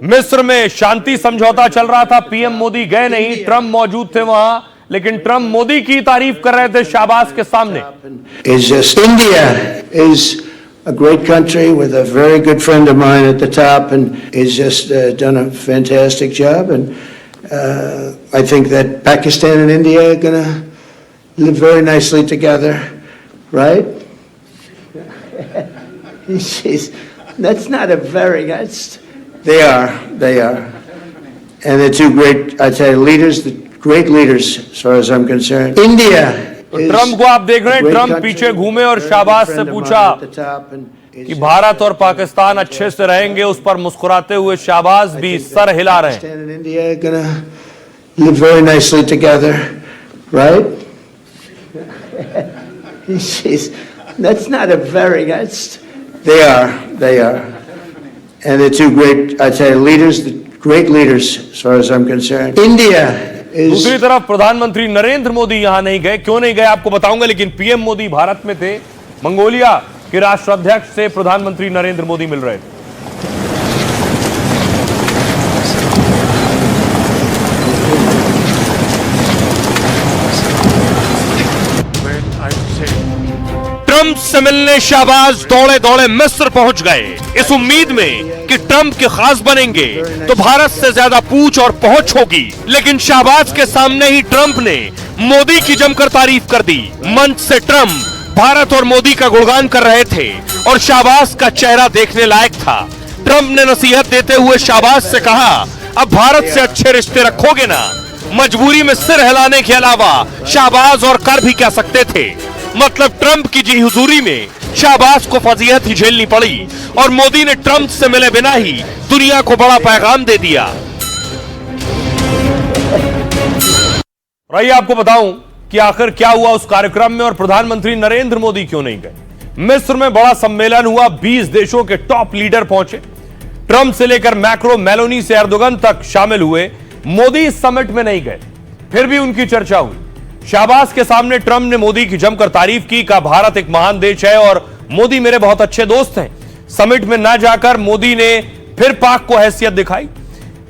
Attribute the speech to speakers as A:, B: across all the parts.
A: मिस्र में शांति समझौता चल रहा था। पीएम मोदी गए नहीं, ट्रंप मौजूद थे वहां, लेकिन ट्रंप मोदी की तारीफ कर रहे थे शाहबाज के सामने।
B: India is a great country with a very good friend of mine at the top, and he's just done a fantastic job. And I think that Pakistan and India are going to live very nicely together, right? That's not a very that's. They are, and they're two great, I tell you, leaders, great leaders as far as I'm concerned. India.
A: Trump को आप देख रहे हैं, Trump पीछे घूमे और शाहबाज से पूछा कि भारत और पाकिस्तान अच्छे से रहेंगे। उस पर मुस्कुराते हुए शाहबाज भी सर हिला रहे हैं।
B: India going to live very nicely together, right? That's not a very that's. They are, and they're two great, I tell you, leaders, great leaders as far as I'm concerned. India.
A: दूसरी तरफ प्रधानमंत्री नरेंद्र मोदी यहां नहीं गए। क्यों नहीं गए आपको बताऊंगा, लेकिन पीएम मोदी भारत में थे। मंगोलिया के राष्ट्राध्यक्ष से प्रधानमंत्री नरेंद्र मोदी मिल रहे थे। ट्रंप से मिलने शाहबाज दौड़े दौड़े मिस्र पहुंच गए, इस उम्मीद में कि ट्रंप के खास बनेंगे तो भारत से ज्यादा पूछ और पहुंच होगी। लेकिन शाहबाज के सामने ही ट्रंप ने मोदी की जमकर तारीफ कर दी। मंच से ट्रंप भारत और मोदी का गुणगान कर रहे थे और शाहबाज का चेहरा देखने लायक था। ट्रंप ने नसीहत देते हुए शाहबाज से कहा, अब भारत से अच्छे रिश्ते रखोगे ना। मजबूरी में सिर हिलाने के अलावा शाहबाज और कर भी क्या सकते थे। मतलब ट्रंप की जी हुजूरी में शाहबाज को फजीहत ही झेलनी पड़ी और मोदी ने ट्रंप से मिले बिना ही दुनिया को बड़ा पैगाम दे दिया। रही आपको बताऊं कि आखिर क्या हुआ उस कार्यक्रम में और प्रधानमंत्री नरेंद्र मोदी क्यों नहीं गए। मिस्र में बड़ा सम्मेलन हुआ, 20 देशों के टॉप लीडर पहुंचे। ट्रंप से लेकर मैक्रो, मेलोनी से एर्दोगन तक शामिल हुए। मोदी इस समिट में नहीं गए, फिर भी उनकी चर्चा हुई। शाहबाज के सामने ट्रंप ने मोदी की जमकर तारीफ की, कहा भारत एक महान देश है और मोदी मेरे बहुत अच्छे दोस्त हैं। समिट में ना जाकर मोदी ने फिर पाक को हैसियत दिखाई,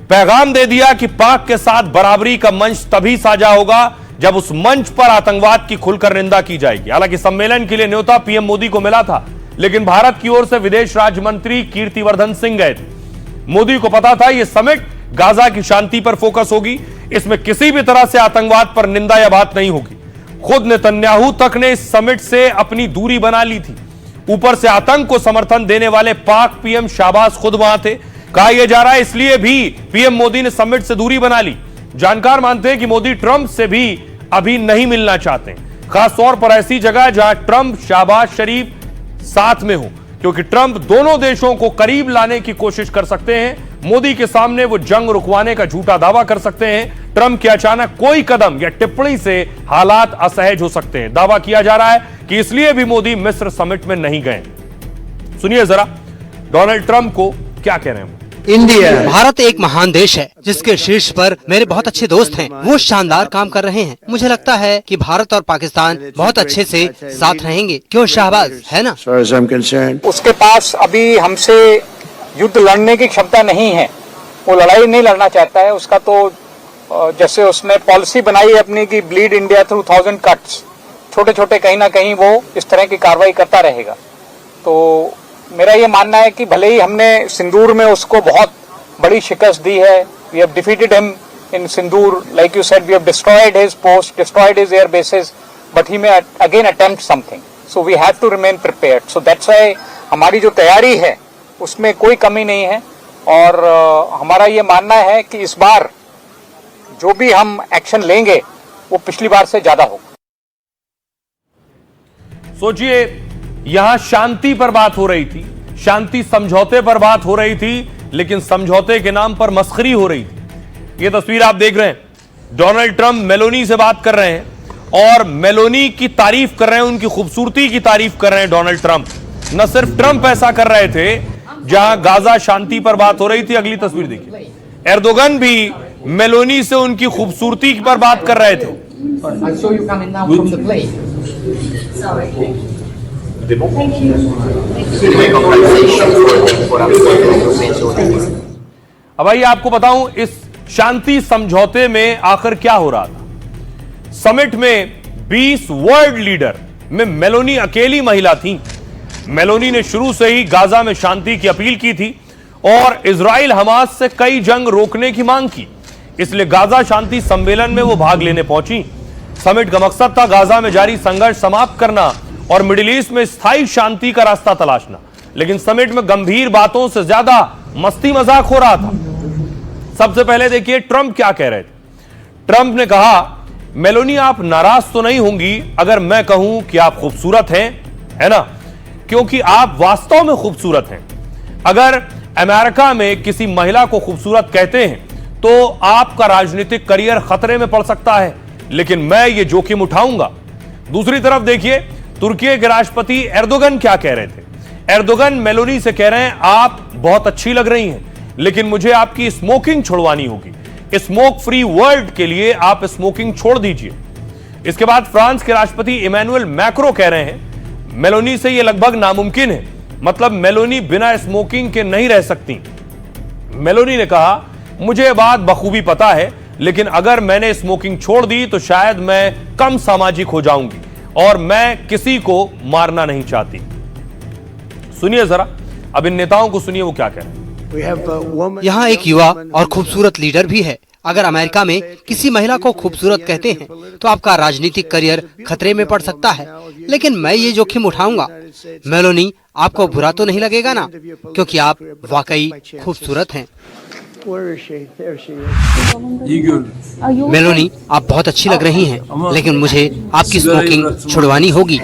A: पैगाम दे दिया कि पाक के साथ बराबरी का मंच तभी साझा होगा जब उस मंच पर आतंकवाद की खुलकर निंदा की जाएगी। हालांकि सम्मेलन के लिए न्योता पीएम मोदी को मिला था, लेकिन भारत की ओर से विदेश राज्य मंत्री कीर्तिवर्धन सिंह गए थे। मोदी को पता था यह समिट गाजा की शांति पर फोकस होगी, इसमें किसी भी तरह से आतंकवाद पर निंदा या बात नहीं होगी। खुद नेतन्याहू तक ने इस समिट से अपनी दूरी बना ली थी। ऊपर से आतंक को समर्थन देने वाले पाक पीएम शाहबाज खुद वहां थे। कहा यह जा रहा है इसलिए भी पीएम मोदी ने समिट से दूरी बना ली। जानकार मानते हैं कि मोदी ट्रंप से भी अभी नहीं मिलना चाहते, खासतौर पर ऐसी जगह जहां ट्रंप शाहबाज शरीफ साथ में हो, क्योंकि ट्रंप दोनों देशों को करीब लाने की कोशिश कर सकते हैं। मोदी के सामने वो जंग रुकवाने का झूठा दावा कर सकते हैं। ट्रंप के अचानक कोई कदम या टिप्पणी से हालात असहज हो सकते हैं। दावा किया जा रहा है कि इसलिए भी मोदी मिस्र समिट में नहीं गए। सुनिए जरा डोनाल्ड ट्रंप को क्या कह रहे हैं।
B: इंडिया,
C: भारत एक महान देश है जिसके शीर्ष पर मेरे बहुत अच्छे दोस्त हैं। वो शानदार काम कर रहे हैं। मुझे लगता है कि भारत और पाकिस्तान बहुत अच्छे से साथ रहेंगे। क्यों शाहबाज, है ना?
D: उसके पास अभी हमसे युद्ध लड़ने की क्षमता नहीं है, वो लड़ाई नहीं लड़ना चाहता है। उसका तो जैसे उसने पॉलिसी बनाई है अपनी कि ब्लीड इंडिया थ्रू 1000 कट्स, छोटे छोटे कहीं ना कहीं वो इस तरह की कार्रवाई करता रहेगा। तो मेरा ये मानना है कि भले ही हमने सिंदूर में उसको बहुत बड़ी शिकस्त दी है, we have defeated him in Sindoor, like you said, we have destroyed his post, destroyed his air bases, but he may again attempt something, so we have to remain prepared. So that's why हमारी जो तैयारी है उसमें कोई कमी नहीं है और हमारा ये मानना है कि इस बार जो भी हम एक्शन लेंगे वो पिछली बार से ज्यादा होगा।
A: सोचिए, यहां शांति पर बात हो रही थी, शांति समझौते पर बात हो रही थी, लेकिन समझौते के नाम पर मस्खरी हो रही थी। यह तस्वीर आप देख रहे हैं, डोनाल्ड ट्रंप मेलोनी से बात कर रहे हैं और मेलोनी की तारीफ कर रहे हैं, उनकी खूबसूरती की तारीफ कर रहे हैं डोनाल्ड ट्रंप। न सिर्फ ट्रंप ऐसा कर रहे थे जहां गाजा शांति पर बात हो रही थी। अगली तस्वीर देखिए, एर्दोगन भी मेलोनी से उनकी खूबसूरती पर बात कर रहे थे। अब आइए आपको बताऊं इस शांति समझौते में आखिर क्या हो रहा था। समिट में 20 वर्ल्ड लीडर में मेलोनी अकेली महिला थी। मेलोनी ने शुरू से ही गाजा में शांति की अपील की थी और इजराइल हमास से कई जंग रोकने की मांग की, इसलिए गाजा शांति सम्मेलन में वो भाग लेने पहुंची। समिट का मकसद था गाजा में जारी संघर्ष समाप्त करना और मिडिल ईस्ट में स्थायी शांति का रास्ता तलाशना, लेकिन समिट में गंभीर बातों से ज्यादा मस्ती मजाक हो रहा था। सबसे पहले देखिए ट्रंप क्या कह रहे थे। ट्रंप ने कहा, मेलोनी आप नाराज तो नहीं होंगी अगर मैं कहूं कि आप खूबसूरत हैं, है ना, क्योंकि आप वास्तव में खूबसूरत हैं। अगर अमेरिका में किसी महिला को खूबसूरत कहते हैं तो आपका राजनीतिक करियर खतरे में पड़ सकता है, लेकिन मैं ये जोखिम उठाऊंगा। दूसरी तरफ देखिए तुर्की के राष्ट्रपति एर्दोगन क्या कह रहे थे। एर्दोगन मेलोनी से कह रहे हैं, आप बहुत अच्छी लग रही हैं, लेकिन मुझे आपकी स्मोकिंग छुड़वानी होगी। स्मोक फ्री वर्ल्ड के लिए आप स्मोकिंग छोड़ दीजिए। इसके बाद फ्रांस के राष्ट्रपति इमैनुअल मैक्रो कह रहे हैं, मेलोनी से यह लगभग नामुमकिन है, मतलब मेलोनी बिना स्मोकिंग के नहीं रह सकती। मेलोनी ने कहा, मुझे यह बात बखूबी पता है, लेकिन अगर मैंने स्मोकिंग छोड़ दी तो शायद मैं कम सामाजिक हो जाऊंगी और मैं किसी को मारना नहीं चाहती। सुनिए जरा, अब इन नेताओं को सुनिए वो क्या कह रहे हैं।
C: यहाँ एक युवा और खूबसूरत लीडर भी है। अगर अमेरिका में किसी महिला को खूबसूरत कहते हैं तो आपका राजनीतिक करियर खतरे में पड़ सकता है, लेकिन मैं ये जोखिम उठाऊंगा। मेलोनी, आपको बुरा तो नहीं लगेगा ना, क्योंकि आप वाकई खूबसूरत हैं। मेलोनी, आप बहुत अच्छी लग रही हैं, लेकिन मुझे आपकी स्मोकिंग छुड़वानी होगी।